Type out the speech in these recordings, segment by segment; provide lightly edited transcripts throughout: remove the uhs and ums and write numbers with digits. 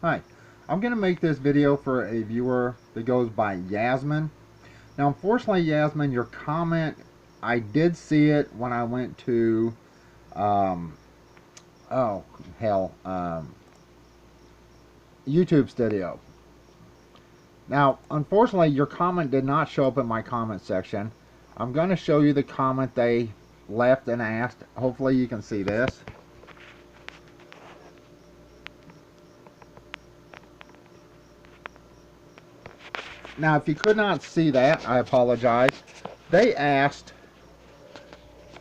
Hi, I'm going to make this video for a viewer that goes by Yasmin. Now, unfortunately, Yasmin, your comment, I did see it when I went to, um, oh, hell, YouTube Studio. Now, unfortunately, your comment did not show up in my comment section. I'm going to show you the comment they left and asked. Hopefully, you can see this. Now, if you could not see that, I apologize. They asked,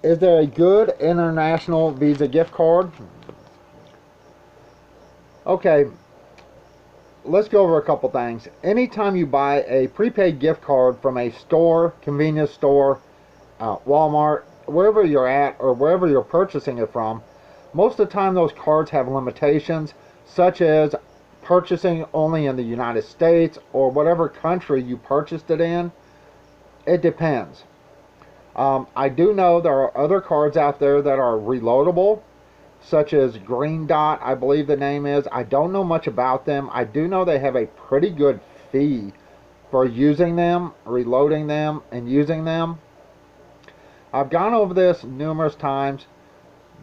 is there a good international Visa gift card? Okay, let's go over a couple things. Anytime you buy a prepaid gift card from a store, convenience store, Walmart, wherever you're at or wherever you're purchasing it from, most of the time those cards have limitations, such as purchasing only in the United States or whatever country you purchased it in. It depends. I do know there are other cards out there that are reloadable, such as Green Dot, I believe the name is. I don't know much about them. I do know they have a pretty good fee for using them, reloading them, and using them. I've gone over this numerous times.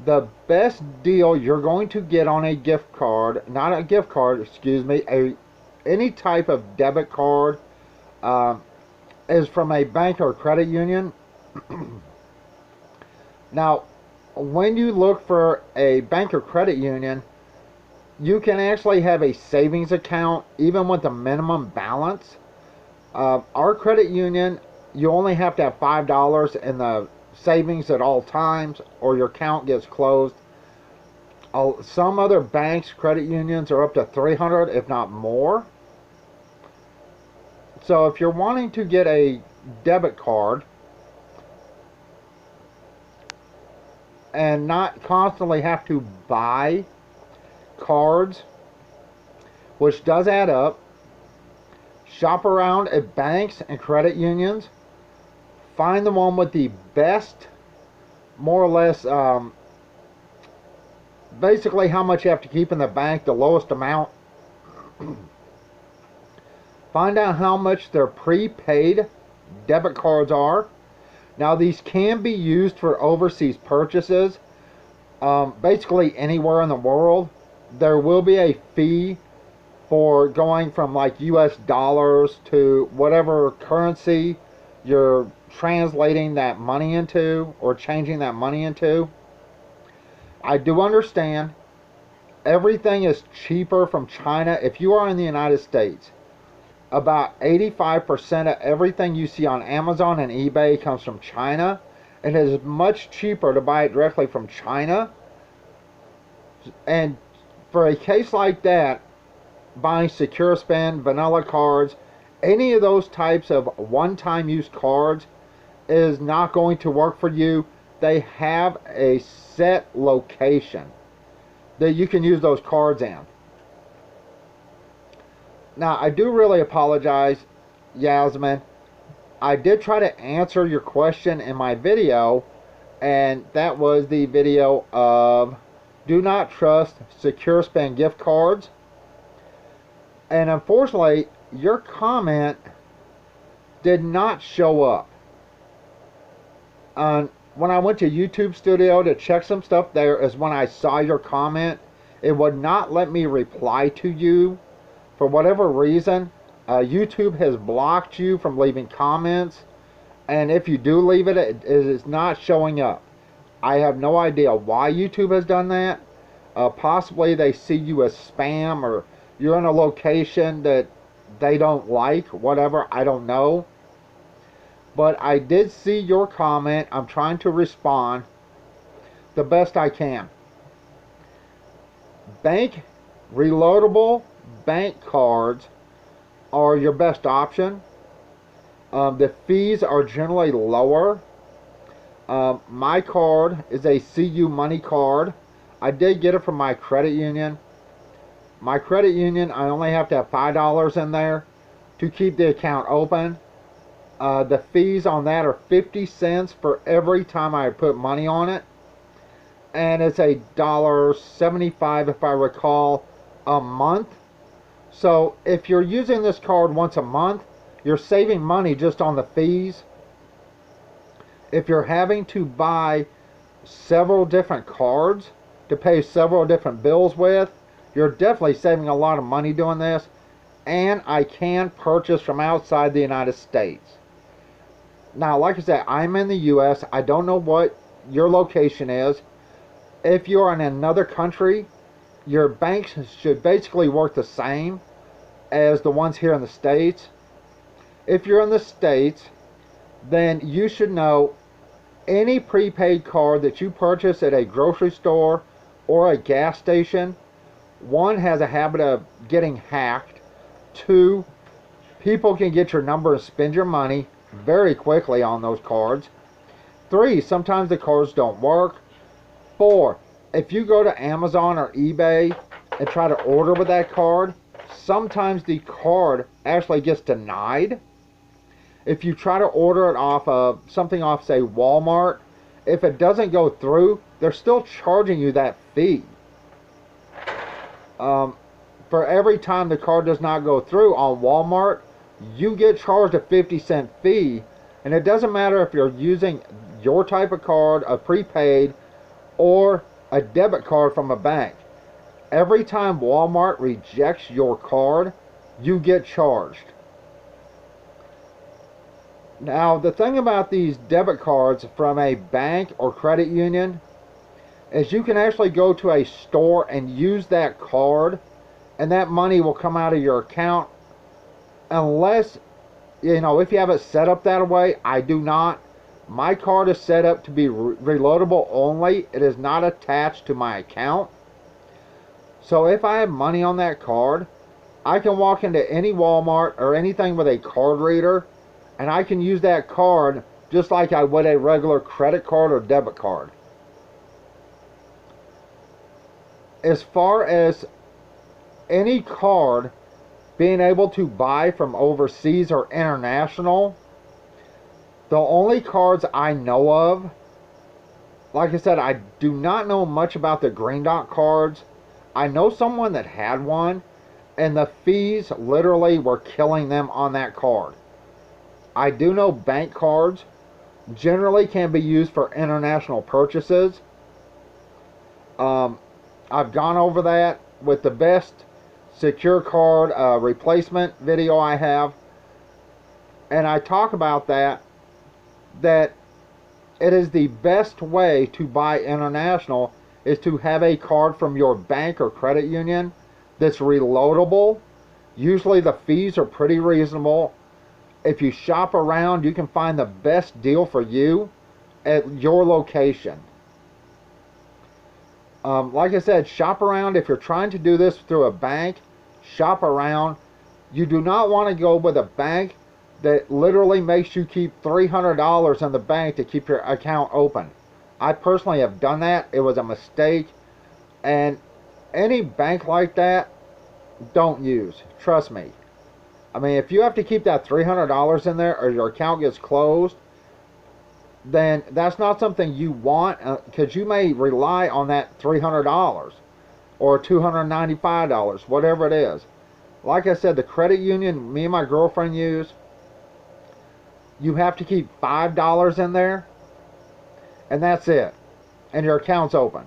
The best deal you're going to get on a gift card, not a gift card, excuse me, any type of debit card, is from a bank or credit union. Now, when you look for a bank or credit union, you can actually have a savings account even with a minimum balance. Our credit union, you only have to have $5 in the savings at all times or your account gets closed. Some other banks, credit unions are up to $300 if not more. So if you're wanting to get a debit card and not constantly have to buy cards, which does add up, shop around at banks and credit unions, find the one with the best, more or less, basically how much you have to keep in the bank, the lowest amount. Find out how much their prepaid debit cards are. Now, these can be used for overseas purchases, basically anywhere in the world. There will be a fee for going from like US dollars to whatever currency you're translating that money into or changing that money into. I do understand everything is cheaper from China. If you are in the United States, about 85% of everything you see on Amazon and eBay comes from China. It is much cheaper to buy it directly from China. And for a case like that, buying Secure Spend, vanilla cards, any of those types of one-time use cards is not going to work for you. They have a set location that you can use those cards in. Now, I do really apologize, Yasmin. I did try to answer your question in my video, and that was the video of do not trust Secure Spend gift cards. And unfortunately, your comment did not show up. When I went to YouTube Studio to check some stuff there is when I saw your comment. It would not let me reply to you. For whatever reason, YouTube has blocked you from leaving comments. And if you do leave it, it is not showing up. I have no idea why YouTube has done that. Possibly they see you as spam or you're in a location that they don't like, whatever, I don't know. But I did see your comment. I'm trying to respond the best I can. Reloadable bank cards are your best option. The fees are generally lower. My card is a CU Money card. I did get it from my credit union. My credit union, I only have to have $5 in there to keep the account open. The fees on that are 50 cents for every time I put money on it. And it's $1.75, if I recall, a month So if you're using this card once a month, you're saving money just on the fees. If you're having to buy several different cards to pay several different bills with, you're definitely saving a lot of money doing this. And I can purchase from outside the United States. Now, like I said, I'm in the U.S. I don't know what your location is. If you're in another country, your banks should basically work the same as the ones here in the States. If you're in the States, then you should know any prepaid card that you purchase at a grocery store or a gas station, one, has a habit of getting hacked. Two, people can get your number and spend your money very quickly on those cards. Three, sometimes the cards don't work. Four, if you go to Amazon or eBay and try to order with that card, sometimes the card actually gets denied. If you try to order it off of something off, say, Walmart, if it doesn't go through, they're still charging you that fee. For every time the card does not go through on Walmart, you get charged a 50-cent fee. And it doesn't matter if you're using your type of card, a prepaid, or a debit card from a bank. Every time Walmart rejects your card, you get charged. Now, the thing about these debit cards from a bank or credit union is you can actually go to a store and use that card, and that money will come out of your account unless, if you have it set up that way. I do not. My card is set up to be reloadable only. It is not attached to my account. So if I have money on that card, I can walk into any Walmart or anything with a card reader, and I can use that card just like I would a regular credit card or debit card. As far as any card being able to buy from overseas or international, the only cards I know of, like I said, I do not know much about the green dot cards. I know someone that had one, and the fees literally were killing them on that card. I do know bank cards generally can be used for international purchases. I've gone over that with the best secure card replacement video I have, and I talk about that it is the best way to buy international is to have a card from your bank or credit union that's reloadable. Usually the fees are pretty reasonable. If you shop around, you can find the best deal for you at your location. Like I said, shop around. If you're trying to do this through a bank, shop around. You do not want to go with a bank that literally makes you keep $300 in the bank to keep your account open. I personally have done that. It was a mistake. And any bank like that, don't use. Trust me. I mean, if you have to keep that $300 in there or your account gets closed, then that's not something you want, because you may rely on that $300 or $295, whatever it is. Like I said, the credit union me and my girlfriend use, you have to keep $5 in there, and that's it, and your account's open.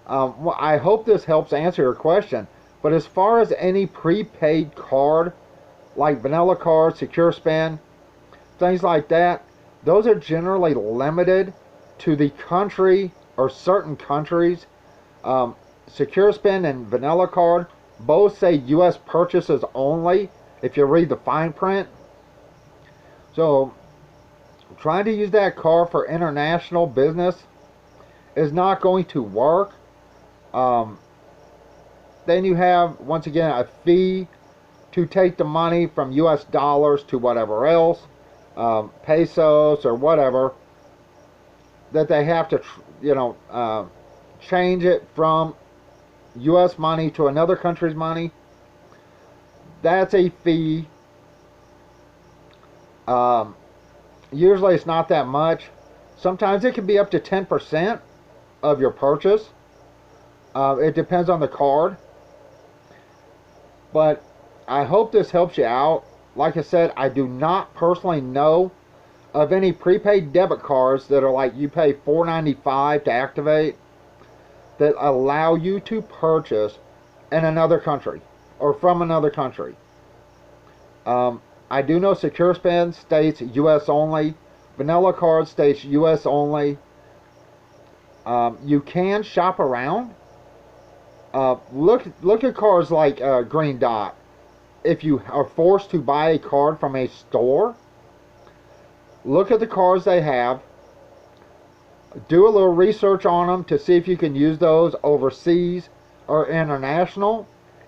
Well, I hope this helps answer your question. But as far as any prepaid card, like vanilla card, secure spend, things like that, those are generally limited to the country or certain countries. Secure spend and vanilla card both say U.S. purchases only if you read the fine print. So trying to use that card for international business is not going to work. Then you have, once again, a fee to take the money from U.S. dollars to whatever else, pesos or whatever, that they have to, change it from U.S. money to another country's money. That's a fee. Usually it's not that much. Sometimes it can be up to 10% of your purchase. It depends on the card. But I hope this helps you out. Like I said, I do not personally know of any prepaid debit cards that are like you pay $4.95 to activate that allow you to purchase in another country or from another country. I do know Secure Spend states US only. Vanilla Card states US only. You can shop around. Look at cards like Green Dot. If you are forced to buy a card from a store, look at the cards they have. Do a little research on them to see if you can use those overseas or international,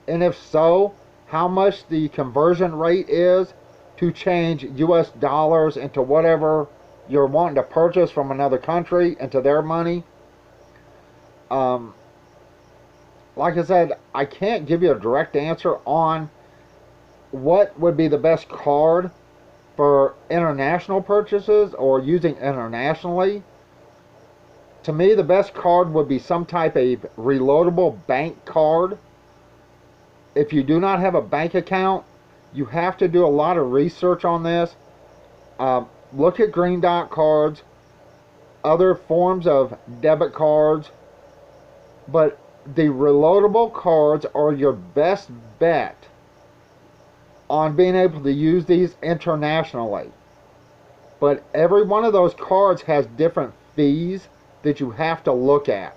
and if so, how much the conversion rate is to change US dollars into whatever you're wanting to purchase from another country into their money. Like I said, I can't give you a direct answer on what would be the best card for international purchases or using internationally. To me, the best card would be some type of reloadable bank card. If you do not have a bank account, you have to do a lot of research on this. Look at Green Dot cards, other forms of debit cards, but the reloadable cards are your best bet on being able to use these internationally. But every one of those cards has different fees that you have to look at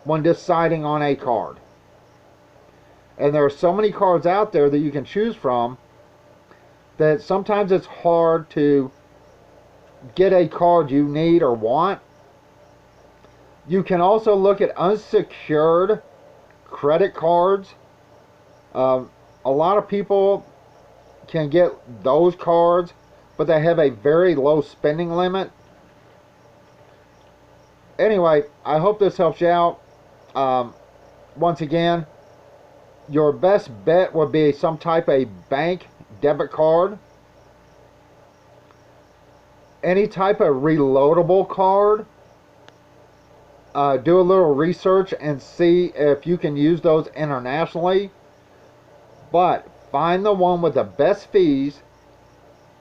when deciding on a card. And there are so many cards out there that you can choose from that sometimes it's hard to get a card you need or want. You can also look at unsecured credit cards. A lot of people can get those cards, but they have a very low spending limit. Anyway, I hope this helps you out. Once again, your best bet would be some type of bank debit card. Any type of reloadable card. Do a little research and see if you can use those internationally. But find the one with the best fees.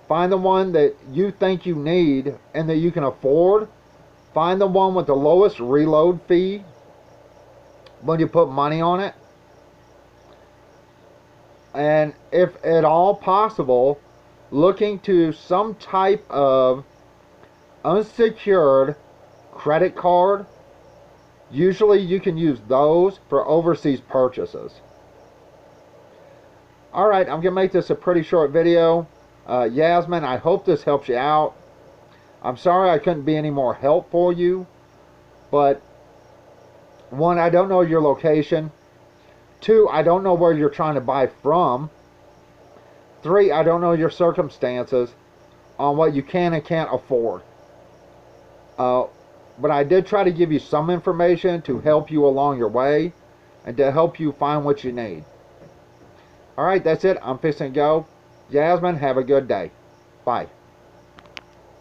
Find the one that you think you need and that you can afford. Find the one with the lowest reload fee when you put money on it. And if at all possible, looking to some type of unsecured credit card. Usually you can use those for overseas purchases. Alright, I'm going to make this a pretty short video. Yasmin, I hope this helps you out. I'm sorry I couldn't be any more help for you. But, one, I don't know your location. Two, I don't know where you're trying to buy from. Three, I don't know your circumstances on what you can and can't afford. But I did try to give you some information to help you along your way and to help you find what you need. Alright, that's it. I'm fixing to go. Jasmine, have a good day. Bye.